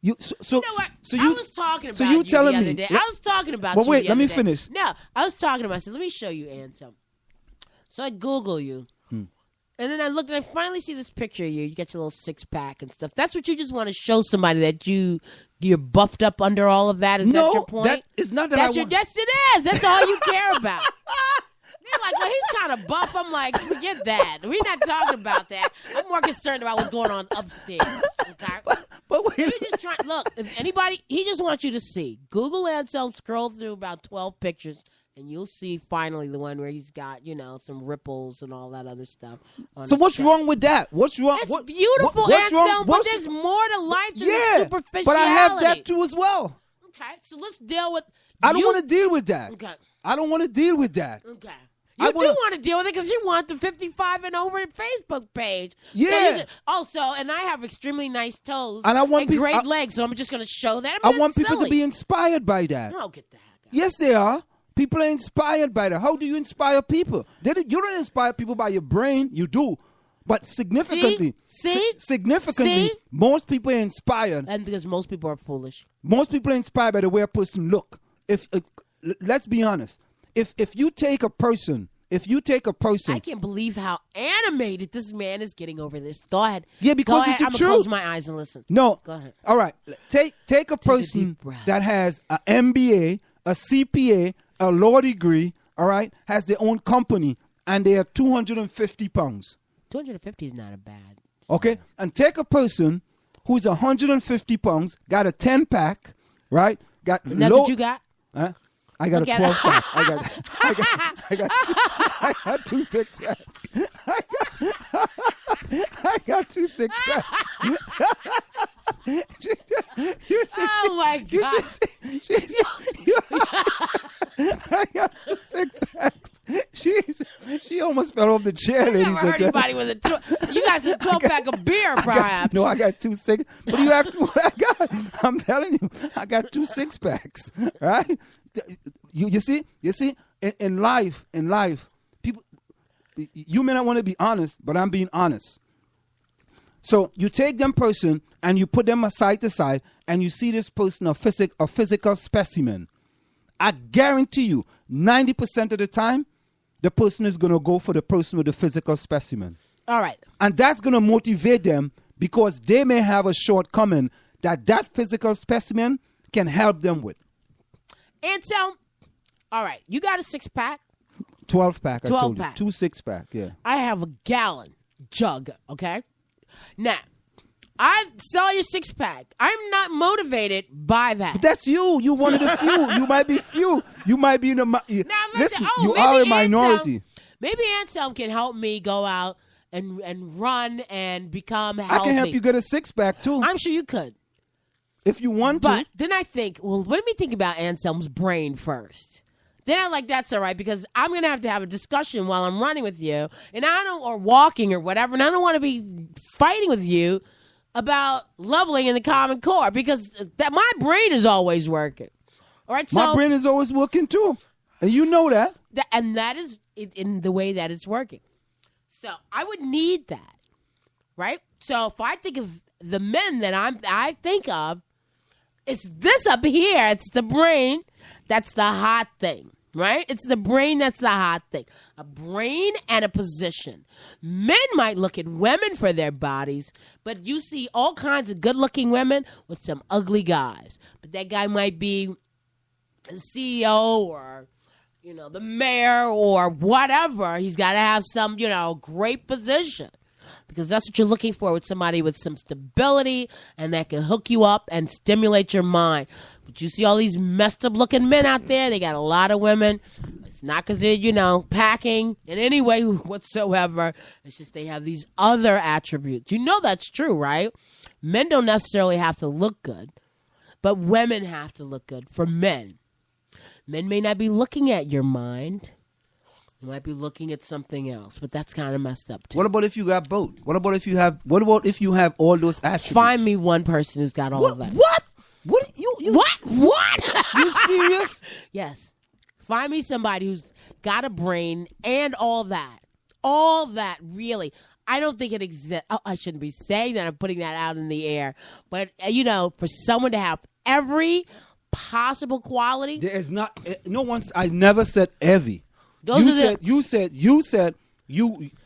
You know what? So I was talking about you you telling the other me? day. I was talking about Well, you wait. the Let me other day. finish. No, I was talking about. I said, let me show you, Anselm. So I Google you. And then I looked and I finally see this picture of you. You got your little 6-pack and stuff. That's what you just want to show somebody, that you're buffed up under all of that? Is that your point? That is not that Yes, it is. That's all you care about. They're like, well, he's kind of buff. I'm like, forget that. We're not talking about that. I'm more concerned about what's going on upstairs. Okay? But wait. You just try. Look, if anybody, he just wants you to see. Google Anselm, scroll through about 12 pictures. And you'll see finally the one where he's got, some ripples and all that other stuff. So what's wrong with that? What's wrong? It's beautiful, Anselm, but there's more to life than the superficiality. But I have that too as well. Okay, so let's deal with... I don't want to deal with that. Okay. I don't want to deal with that. Okay. You do want to deal with it because you want the 55 and over Facebook page. Yeah. And I have extremely nice toes and I want great legs, so I'm just going to show that. I want people to be inspired by that. I don't get that. Yes, they are. People are inspired by that. How do you inspire people? You don't inspire people by your brain. You do. But significantly, most people are inspired. And because most people are foolish. Most people are inspired by the way a person look. Let's be honest. If you take a person, I can't believe how animated this man is getting over this. Go ahead. Yeah, because it's the truth. truth. I'm gonna close my eyes and listen. No. Go ahead. All right. Take a person that has an MBA, a CPA, a law degree, all right, has their own company, and they are 250 pounds. 250 is not a bad. Okay? And take a person who's 150 pounds, got a 10-pack, right? And that's what you got? Huh? I got a 12-pack. I got 2 6-packs. I got 2 6-packs. Oh my God! I got 2 6-packs. She almost fell off the chair. I never heard anybody with a. You got a 12-pack of beer, perhaps. I got 2 6. But you asked me what I got. I'm telling you, I got 2 6-packs. Right? You see, in life, people. You may not want to be honest, but I'm being honest. So you take them person and you put them side to side, and you see this person a physical specimen. I guarantee you, 90% of the time, the person is going to go for the person with the physical specimen. All right. And that's going to motivate them because they may have a shortcoming that physical specimen can help them with. Anselm, all right, you got a 6-pack? 12-pack, I told 12-pack. you. 2 6-pack, yeah. I have a gallon jug, okay? Now, I saw your 6-pack. I'm not motivated by that. But that's you. You one of the few. You might be few. You might be in a... Listen, you are a minority. Maybe Anselm can help me go out and run and become healthy. I can help you get a 6-pack, too. I'm sure you could. If you want to. But then I think, well, let me think about Anselm's brain first. Then I'm like, that's all right, because I'm going to have a discussion while I'm running with you, and or walking or whatever, and I don't want to be fighting with you about leveling in the Common Core, because my brain is always working. All right, so my brain is always working, too. And you know that. And that is in the way that it's working. So I would need that, right? So if I think of the men that I think of, it's this up here. It's the brain. That's the hot thing, right? It's the brain that's the hot thing. A brain and a position. Men might look at women for their bodies, but you see all kinds of good-looking women with some ugly guys. But that guy might be a CEO or, the mayor or whatever. He's got to have some, great position. Because that's what you're looking for with somebody with some stability and that can hook you up and stimulate your mind. But you see all these messed up looking men out there. They got a lot of women. It's not because they're, packing in any way whatsoever. It's just they have these other attributes. You know that's true, right? Men don't necessarily have to look good, but women have to look good for men. Men may not be looking at your mind. You might be looking at something else, but that's kind of messed up too. What about if you got both? What about if you have all those attributes? Find me one person who's got all of that. What? What? What? You serious? Yes. Find me somebody who's got a brain and all that. All that, really. I don't think it exists. Oh, I shouldn't be saying that. I'm putting that out in the air. But, for someone to have every possible quality. There is not, no one's, I never said every. You said,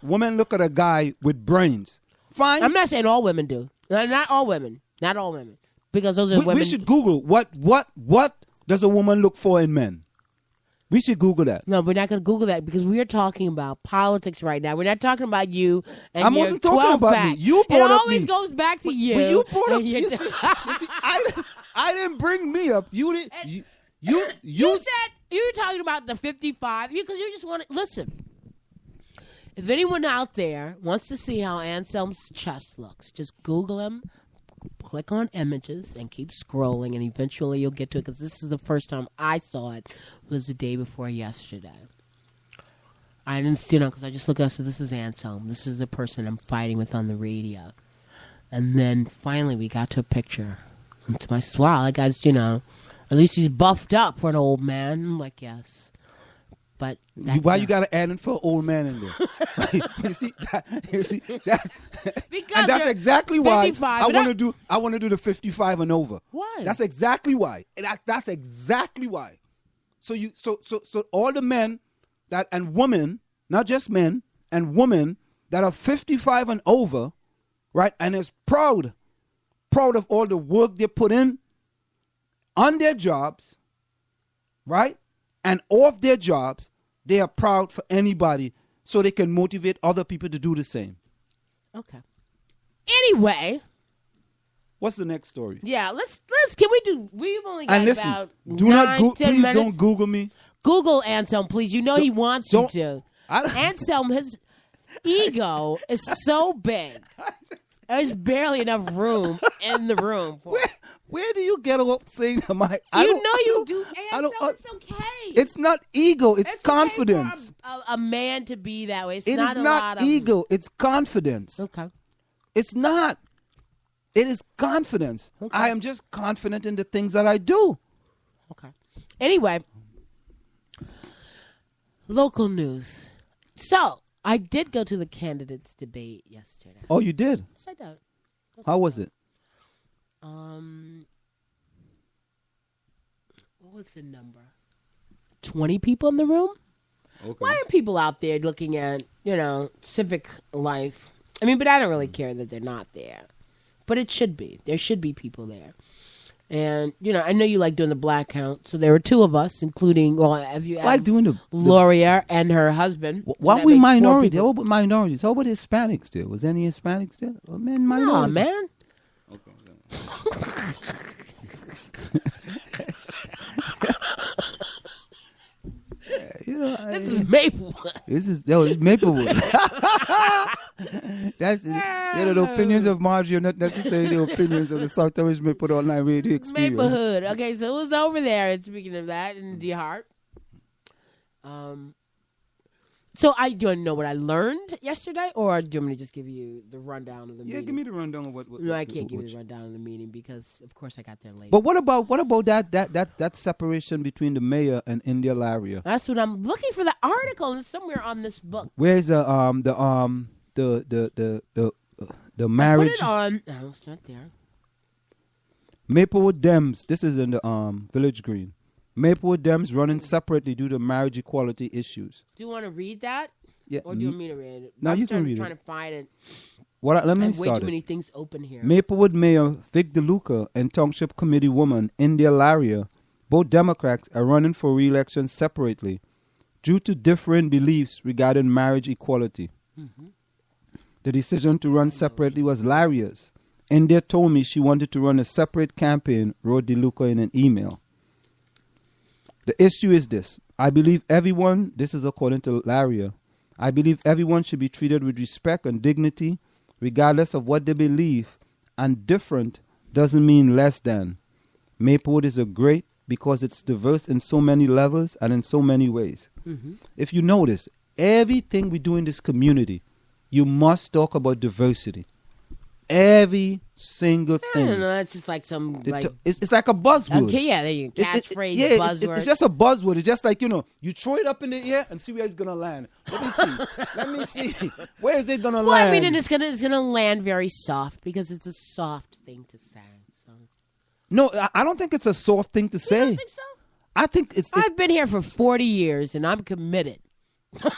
women look at a guy with brains. Fine. I'm not saying all women do. Not all women. Not all women. Because those are women. We should Google what does a woman look for in men? We should Google that. No, we're not going to Google that because we are talking about politics right now. We're not talking about you and I your wasn't talking about pack. me. You brought up me. It always goes back to you. But you brought up. You see, I didn't bring me up. You did. You said you were talking about the 55 because you just want to listen. If anyone out there wants to see how Anselm's chest looks, just Google him. Click on images and keep scrolling, and eventually you'll get to it because this is the first time I saw it. Was the day before yesterday. I didn't, because I just looked up and said, this is Anselm. This is the person I'm fighting with on the radio. And then finally we got to a picture. And to my wow, that guy's, at least he's buffed up for an old man. I'm like, yes. But why you got to add in for an old man in there? That's exactly why I want to do the 55 and over. Why? That's exactly why. That's exactly why. So all the men and women, not just men and women that are 55 and over, right, and is proud of all the work they put in on their jobs, right? And off their jobs, they are proud for anybody so they can motivate other people to do the same. Okay. Anyway. What's the next story? Yeah, we've only got about please minutes. Don't Google me. Google Anselm, please. He wants you to. Anselm, his ego is so big. There's barely enough room in the room for Where do you get up saying to my? You do. Anselm, it's okay. It's not ego. It's confidence. Okay for a man to be that way. It is not ego. It's confidence. Okay. It's not. It is confidence. Okay. I am just confident in the things that I do. Okay. Anyway, local news. So I did go to the candidates debate yesterday. Oh, you did? Yes, I did. How was it? What was the number? 20 people in the room? Okay. Why are people out there looking at, civic life? I mean, but I don't really care that they're not there. But it should be. There should be people there. And, I know you like doing the black count. So there were two of us, including, have you like doing the Gloria and her husband. Why we minorities? How about minorities? How about Hispanics there? Was any Hispanics there? No, man. This is Maplewood. It's Maplewood. That's the opinions of Margie are not necessarily the opinions of the South Orange Put Online Radio Experience. Maplewood. Okay, so it was over there. And speaking of that, in DeHart. So do you want to know what I learned yesterday, or do you want me to just give you the rundown of the meeting? Yeah, give me the rundown of what. No, I can't give you the rundown of the meeting because, of course, I got there late. But what about that separation between the mayor and India Laria? That's what I'm looking for. The article is somewhere on this book. Where's the marriage? I put it on. No, it's not there. Maplewood Dems. This is in the Village Green. Maplewood Dems running separately due to marriage equality issues. Do you want to read that? Yeah. Or do you want me to read it? No, you can read it. I'm trying to find it. Let me I have start way too many things open here. Maplewood Mayor Vic DeLuca and Township Committee woman India Laria, both Democrats, are running for re-election separately due to differing beliefs regarding marriage equality. Mm-hmm. The decision to run separately was Laria's. India told me she wanted to run a separate campaign, wrote DeLuca in an email. The issue is this. I believe everyone, this is according to Laria, I believe everyone should be treated with respect and dignity, regardless of what they believe, and different doesn't mean less than. Maplewood is a great because it's diverse in so many levels and in so many ways. Mm-hmm. If you notice, everything we do in this community, you must talk about diversity. Every single I thing. don't know. That's just like some like. It's like a buzzword. Okay, yeah, there you go. Catchphrase, buzzword. It's just a buzzword. It's just like, you throw it up in the air and see where it's gonna land. Let me see. Where is it gonna land? Well, I mean, and it's gonna land very soft because it's a soft thing to say. So. No, I don't think it's a soft thing to say. You don't think so? I think I've been here for 40 years and I'm committed. That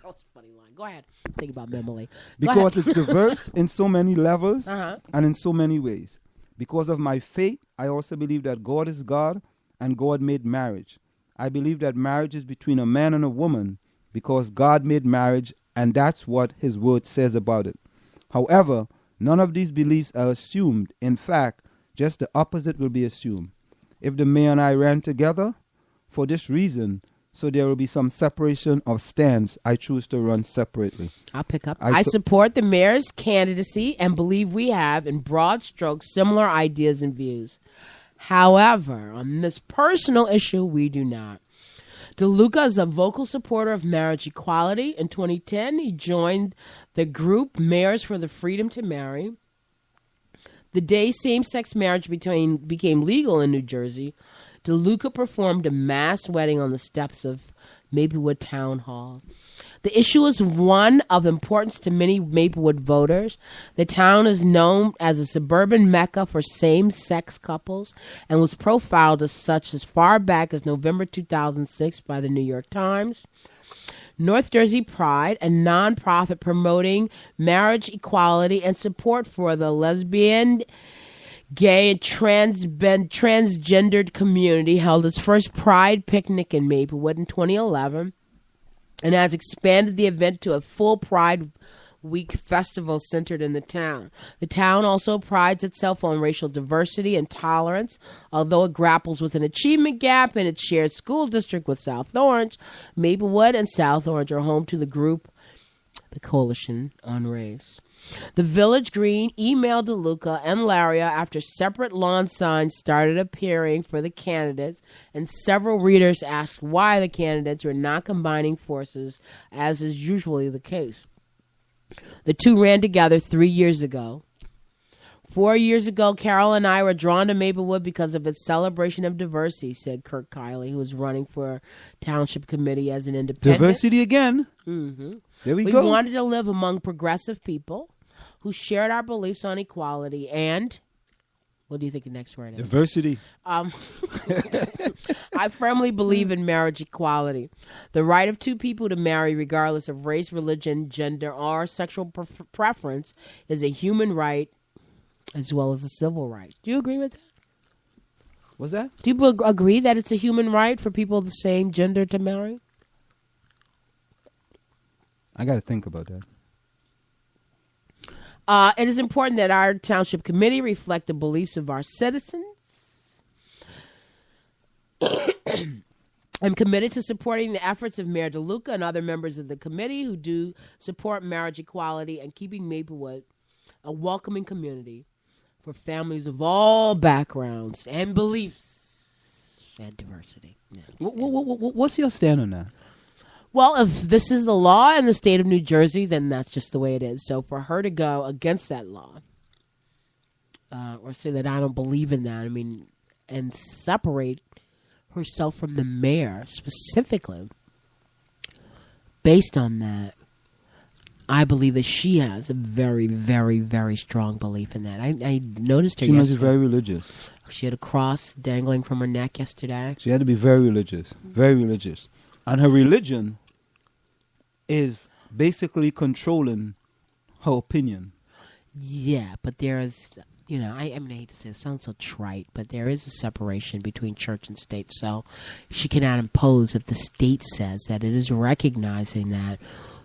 was a funny line. Go ahead. Think about Memily. Because it's diverse in so many levels Uh-huh. and in so many ways. Because of my faith, I also believe that God is God and God made marriage. I believe that marriage is between a man and a woman because God made marriage and that's what his word says about it. However, none of these beliefs are assumed. In fact, just the opposite will be assumed. If the mayor and I ran together, for this reason, so there will be some separation of stands, I choose to run separately. I'll pick up. I support the mayor's candidacy and believe we have, in broad strokes, similar ideas and views. However, on this personal issue, we do not. DeLuca is a vocal supporter of marriage equality. In 2010, he joined the group Mayors for the Freedom to Marry. The day same-sex marriage became legal in New Jersey, DeLuca performed a mass wedding on the steps of Maplewood Town Hall. The issue is one of importance to many Maplewood voters. The town is known as a suburban mecca for same-sex couples and was profiled as such as far back as November 2006 by the New York Times. North Jersey Pride, a nonprofit promoting marriage equality and support for the lesbian, gay, and transgendered community, held its first Pride picnic in Maplewood in 2011 and has expanded the event to a full Pride Week festival centered in the town. The town also prides itself on racial diversity and tolerance. Although it grapples with an achievement gap in its shared school district with South Orange, Maplewood and South Orange are home to the group, the Coalition on Race. The Village Green emailed DeLuca and Laria after separate lawn signs started appearing for the candidates, and several readers asked why the candidates were not combining forces, as is usually the case. The two ran together 3 years ago. 4 years ago, Carol and I were drawn to Maplewood because of its celebration of diversity, said Kirk Kiley, who was running for Township Committee as an independent. Diversity again. Mm-hmm. There we go. We wanted to live among progressive people who shared our beliefs on equality and... What do you think the next word is? Diversity. I firmly believe in marriage equality. The right of two people to marry regardless of race, religion, gender, or sexual preference is a human right as well as a civil right. Do you agree with that? What's that? Do you agree that it's a human right for people of the same gender to marry? I got to think about that. It is important that our township committee reflect the beliefs of our citizens. I'm committed to supporting the efforts of Mayor DeLuca and other members of the committee who do support marriage equality and keeping Maplewood a welcoming community for families of all backgrounds and beliefs and diversity. Yeah, what's your stand on that? Well, if this is the law in the state of New Jersey, then that's just the way it is. So for her to go against that law or say that I don't believe in that, I mean, and separate herself from the mayor specifically based on that, I believe that she has a very, very, very strong belief in that. I noticed her yesterday. She must be very religious. She had a cross dangling from her neck yesterday. She had to be very religious, very religious. And her religion is basically controlling her opinion. Yeah, but there is, I hate to say it sounds so trite, but there is a separation between church and state. So she cannot impose if the state says that it is recognizing that.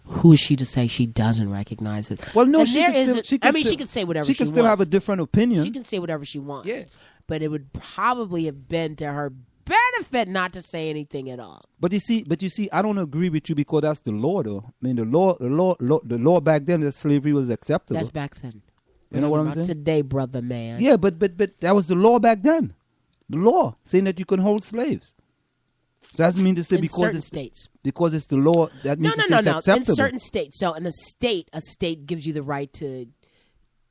Who is she to say she doesn't recognize it? Well, no, she can say whatever she wants. She can still have a different opinion. She can say whatever she wants. Yeah. But it would probably have been to her benefit not to say anything at all. But you see, I don't agree with you because that's the law, though. I mean, the law back then, that slavery was acceptable. That's back then. You know what I'm saying? Today, brother man. Yeah, but that was the law back then. The law saying that you can hold slaves. So that doesn't mean to say because it's the law that means it's acceptable. In certain states. So in a state gives you the right to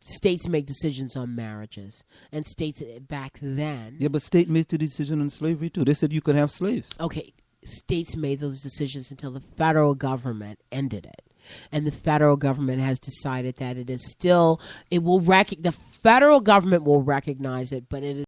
states make decisions on marriages, and states back then. Yeah, but state made the decision on slavery too. They said you could have slaves. Okay, states made those decisions until the federal government ended it. And the federal government has decided that it is still, the federal government will recognize it, but it is